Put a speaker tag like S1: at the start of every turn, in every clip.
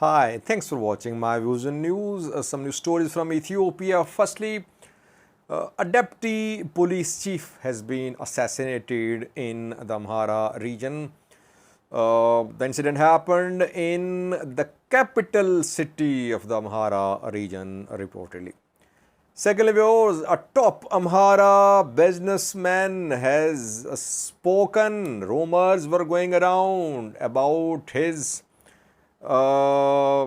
S1: Hi, thanks for watching my views and news. Some new stories from Ethiopia. Firstly, a deputy police chief has been assassinated in the Amhara region. The incident happened in the capital city of the Amhara region, reportedly. Secondly, viewers, a top Amhara businessman has spoken. Rumors were going around about his uh,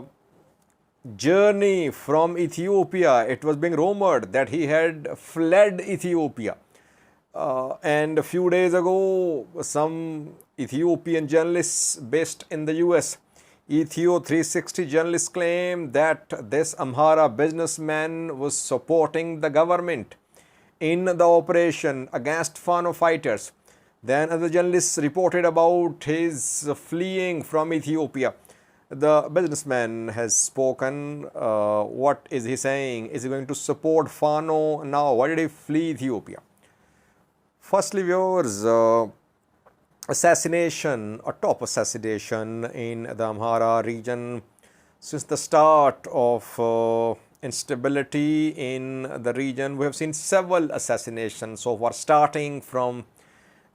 S1: journey from Ethiopia. It was being rumored that he had fled Ethiopia. And a few days ago, some Ethiopian journalists based in the US, Ethio 360 journalists claimed that this Amhara businessman was supporting the government in the operation against Fano fighters. Then other journalists reported about his fleeing from Ethiopia. The businessman has spoken. What is he saying? Is he going to support Fano now? Why did he flee Ethiopia? Firstly, viewers, assassination, a top assassination in the Amhara region. Since the start of instability in the region, we have seen several assassinations so far, starting from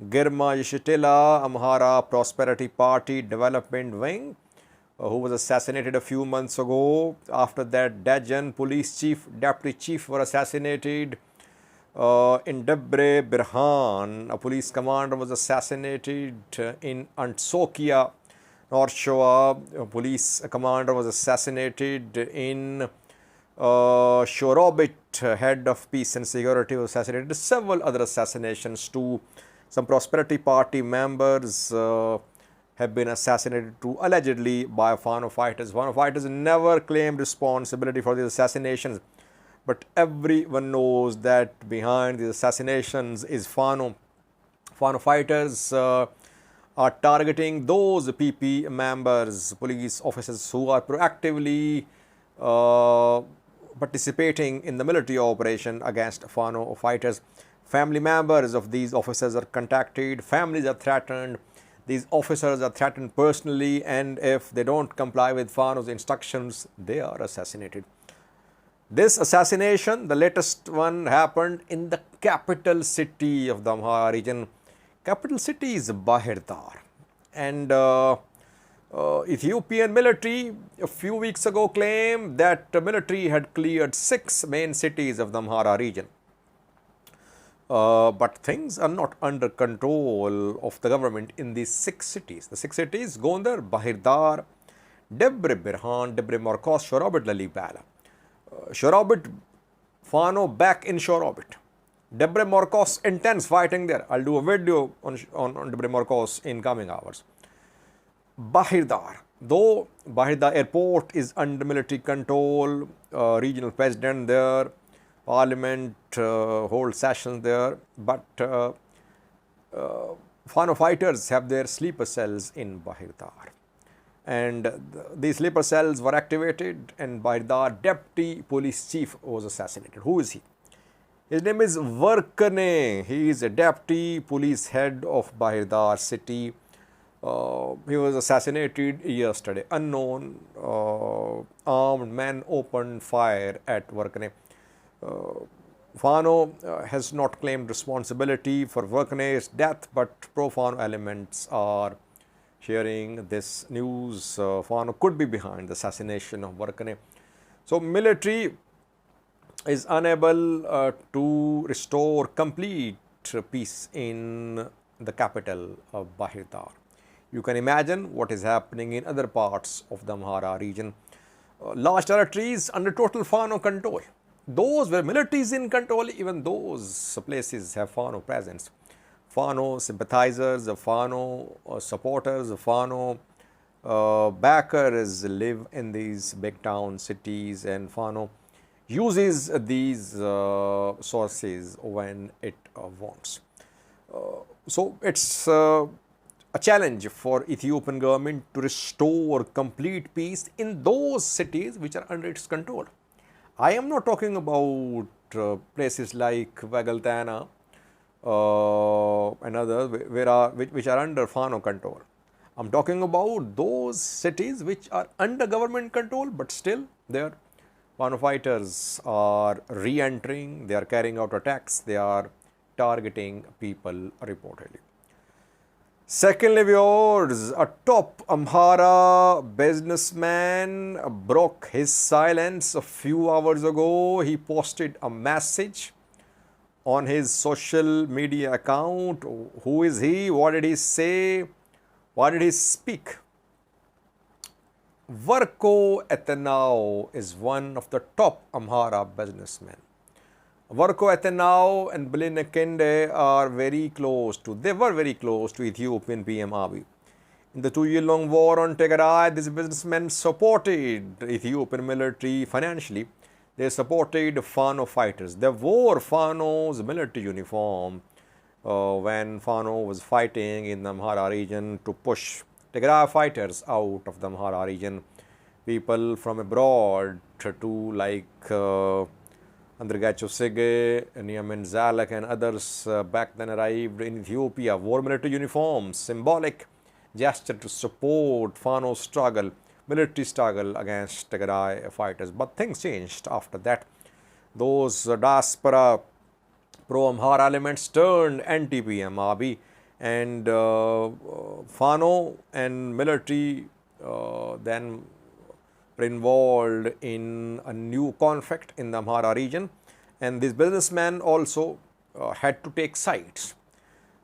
S1: Girma Yeshitela, Amhara Prosperity Party Development Wing, who was assassinated a few months ago. After that, Dajan police chief, deputy chief were assassinated. In Debre Birhan, a police commander was assassinated. In Antsokia, North Shoa, a police commander was assassinated. In Shorobit, head of peace and security was assassinated. Several other assassinations too. Some Prosperity Party members have been assassinated too, allegedly by Fano fighters. Fano fighters never claimed responsibility for these assassinations, but everyone knows that behind these assassinations is Fano. Fano fighters are targeting those PP members, police officers who are proactively participating in the military operation against Fano fighters. Family members of these officers are contacted, families are threatened. These officers are threatened personally, and if they don't comply with Fano's instructions, they are assassinated. This assassination, the latest one, happened in the capital city of the Amhara region. Capital city is Bahir Dar. And Ethiopian military a few weeks ago claimed that the military had cleared 6 main cities of the Amhara region. But things are not under control of the government in these 6 cities. The 6 cities: Gondar, Bahir Dar, Debre Birhan, Debre Marcos, Shorobit, Lalibala. Shorobit, Fano back in Shorobit. Debre Marcos, intense fighting there. I'll do a video on Debre Marcos in coming hours. Bahir Dar, though Bahir Dar airport is under military control, regional president there, parliament holds sessions there, but Fano fighters have their sleeper cells in Bahir Dar. And these sleeper cells were activated, and Bahir Dar deputy police chief was assassinated. Who is he? His name is Worku. He is a deputy police head of Bahir Dar city. He was assassinated yesterday. Unknown armed men opened fire at Worku. Fano has not claimed responsibility for Worku's death, but pro-Fano elements are sharing this news. Fano could be behind the assassination of Worku. So military is unable to restore complete peace in the capital of Bahir Dar. You can imagine what is happening in other parts of the Amhara region. Large territories under total Fano control. Those where military is in control, even those places have Fano presence. Fano sympathizers, Fano supporters, Fano backers live in these big town cities, and Fano uses these sources when it wants. So it's a challenge for Ethiopian government to restore complete peace in those cities which are under its control. I am not talking about places like Vagaltana and others which are under Fano control. I'm talking about those cities which are under government control, but still their Fano fighters are re-entering, they are carrying out attacks, they are targeting people reportedly. Secondly, viewers, a top Amhara businessman broke his silence a few hours ago. He posted a message on his social media account. Who is he? What did he say? What did he speak? Worku Aytenaw is one of the top Amhara businessmen. Worku Aytenaw and Beline Kende are they were very close to Ethiopian PM Abiy. In the 2-year-long war on Tigray, these businessmen supported Ethiopian military financially. They supported Fano fighters. They wore Fano's military uniform when Fano was fighting in the Amhara region to push Tigray fighters out of the Amhara region. People from abroad to like Andrigacho Sige, Niamin Zalak and others back then arrived in Ethiopia, wore military uniforms, symbolic gesture to support Fano's struggle, military struggle against Tigray fighters. But things changed after that. Those diaspora pro-Amhara elements turned anti-PM Abiy, and Fano and military then were involved in a new conflict in the Amhara region, and these businessmen also had to take sides.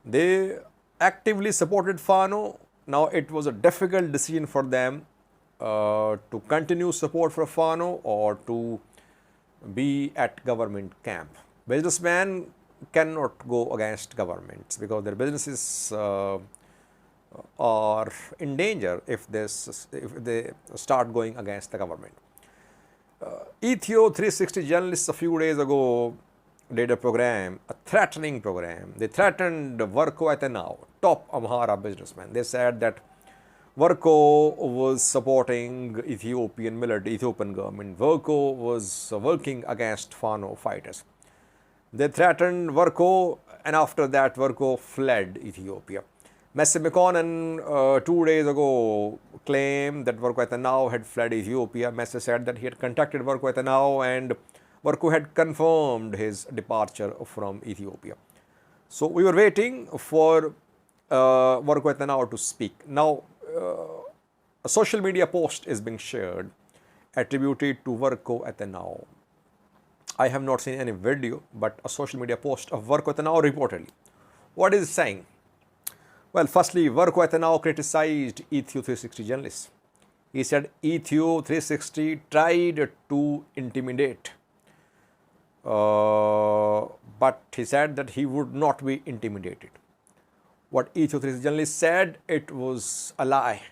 S1: They actively supported Fano. Now it was a difficult decision for them to continue support for Fano or to be at government camp. Businessmen cannot go against governments because their businesses are in danger if they start going against the government. Ethio 360 journalists a few days ago did a program, a threatening program. They threatened Worku Aytenaw, top Amhara businessman. They said that Worku was supporting Ethiopian military, Ethiopian government. Worku was working against Fano fighters. They threatened Worku, and after that Worku fled Ethiopia. Messi McConnell 2 days ago claimed that Worku Aytenaw had fled Ethiopia. Messi said that he had contacted Worku Aytenaw and Worku had confirmed his departure from Ethiopia. So we were waiting for Worku Aytenaw to speak. Now, a social media post is being shared attributed to Worku Aytenaw. I have not seen any video, but a social media post of Worku Aytenaw reportedly. What is it saying? Well, firstly, Worku Aytenaw criticized Ethio 360 journalists. He said Ethio 360 tried to intimidate, but he said that he would not be intimidated. What Ethio 360 journalists said, it was a lie.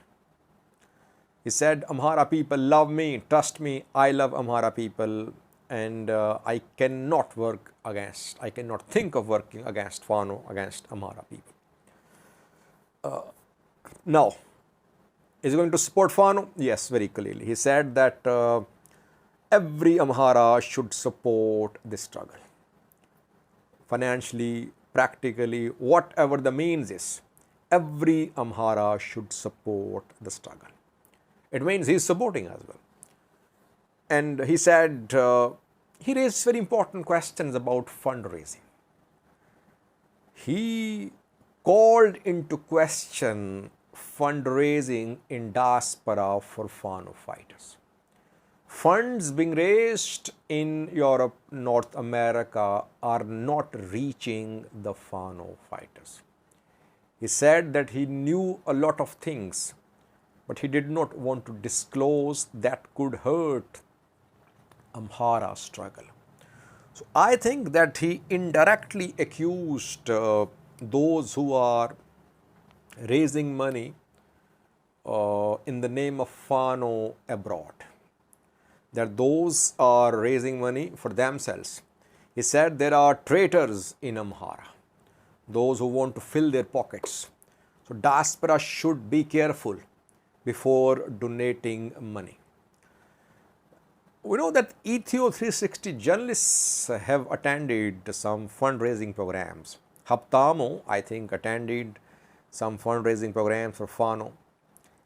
S1: He said, Amhara people love me, trust me, I love Amhara people, and I cannot think of working against Fano, against Amhara people. Now, is he going to support Fano? Yes, very clearly. He said that every Amhara should support this struggle. Financially, practically, whatever the means is, every Amhara should support the struggle. It means he is supporting as well. And he said, he raised very important questions about fundraising. He called into question fundraising in diaspora for Fano fighters. Funds being raised in Europe, North America are not reaching the Fano fighters. He said that he knew a lot of things, but he did not want to disclose that could hurt Amhara struggle. So I think that he indirectly accused those who are raising money in the name of Fano abroad, that those are raising money for themselves. He said there are traitors in Amhara, those who want to fill their pockets. So diaspora should be careful before donating money. We know that Ethio 360 journalists have attended some fundraising programs. Haptamo, I think, attended some fundraising programs for Fano.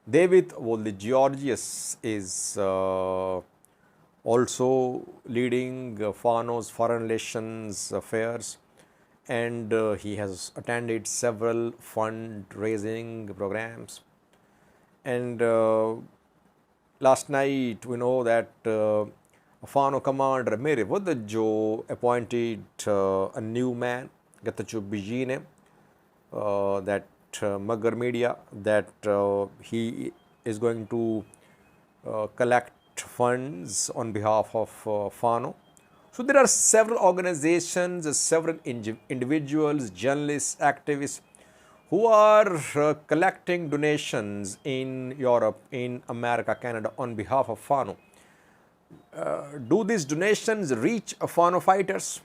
S1: David Georgius is also leading Fano's foreign relations affairs, and he has attended several fundraising programs. And last night we know that Fano commander Mere Vodajo appointed a new man, Gatachu Bijine, that Magar Media, that he is going to collect funds on behalf of Fano. So there are several organizations, several individuals, journalists, activists who are collecting donations in Europe, in America, Canada on behalf of Fano. Do these donations reach Fano fighters?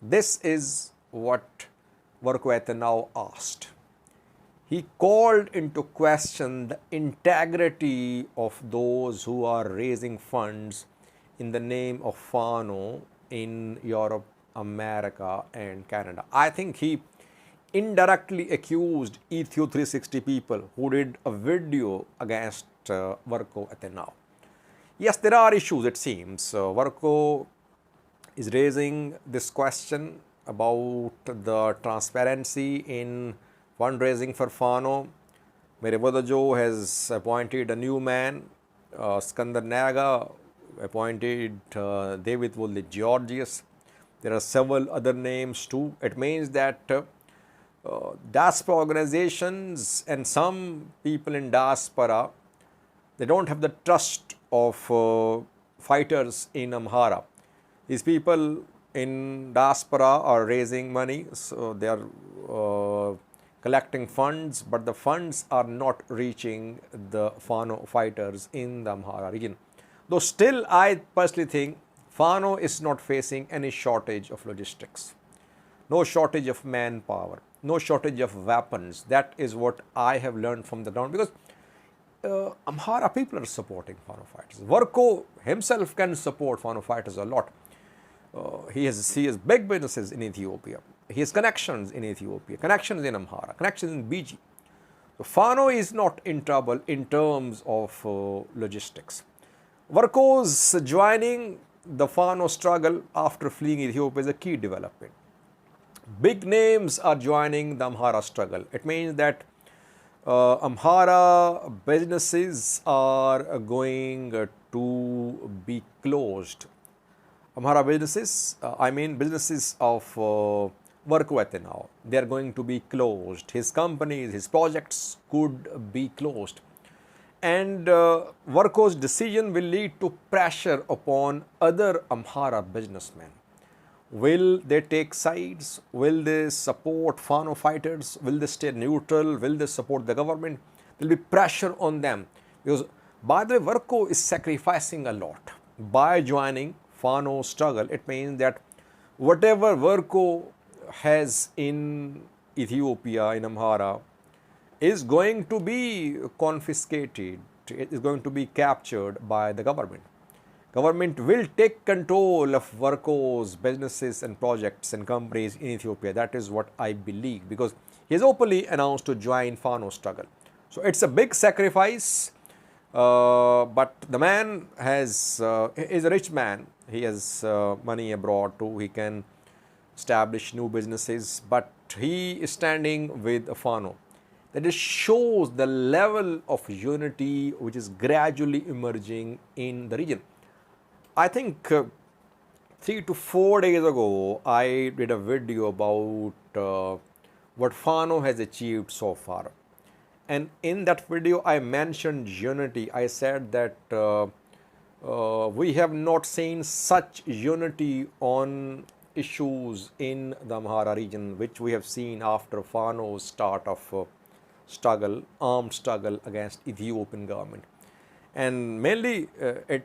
S1: This is what Worku Aytenaw asked. He called into question the integrity of those who are raising funds in the name of Fano in Europe, America and Canada. I think he indirectly accused Ethio 360 people who did a video against Worku Aytenaw. Yes, there are issues, it seems. Worku is raising this question about the transparency in fundraising for Fano. Mere Vodajo has appointed a new man, Skandar Naga appointed David Georgius. There are several other names too. It means that diaspora organizations and some people in diaspora, they don't have the trust of fighters in Amhara. These people in diaspora are raising money, so they are collecting funds, but the funds are not reaching the Fano fighters in the Amhara region. Though still, I personally think Fano is not facing any shortage of logistics, no shortage of manpower, no shortage of weapons. That is what I have learned from the ground, because Amhara people are supporting Fano fighters. Worku himself can support Fano fighters a lot. He has big businesses in Ethiopia. He has connections in Ethiopia, connections in Amhara, connections in BG. So Fano is not in trouble in terms of logistics. Worku's joining the Fano struggle after fleeing Ethiopia is a key development. Big names are joining the Amhara struggle. It means that Amhara businesses are going to be closed. Amhara businesses, I mean businesses of Worku Aytenaw, they are going to be closed. His companies, his projects could be closed. And Worku's decision will lead to pressure upon other Amhara businessmen. Will they take sides? Will they support Fano fighters? Will they stay neutral? Will they support the government? There will be pressure on them. Because, by the way, Worku is sacrificing a lot by joining Fano struggle. It means that whatever Worku has in Ethiopia, in Amhara, is going to be confiscated, it is going to be captured by the government. Government will take control of Worku's businesses and projects and companies in Ethiopia. That is what I believe, because he has openly announced to join Fano struggle. So it's a big sacrifice, but the man is a rich man. He has money abroad too. He can establish new businesses, but he is standing with Fano. That just shows the level of unity which is gradually emerging in the region. I think 3 to 4 days ago, I did a video about what Fano has achieved so far. And in that video, I mentioned unity. I said that we have not seen such unity on issues in the Amhara region, which we have seen after Fano's start of struggle, armed struggle against Ethiopian government. And mainly it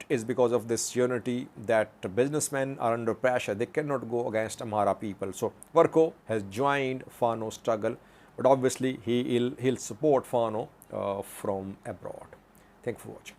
S1: is because of this unity that businessmen are under pressure. They cannot go against Amhara people. So Worku has joined Fano struggle, but obviously he'll support Fano from abroad. Thank you for watching.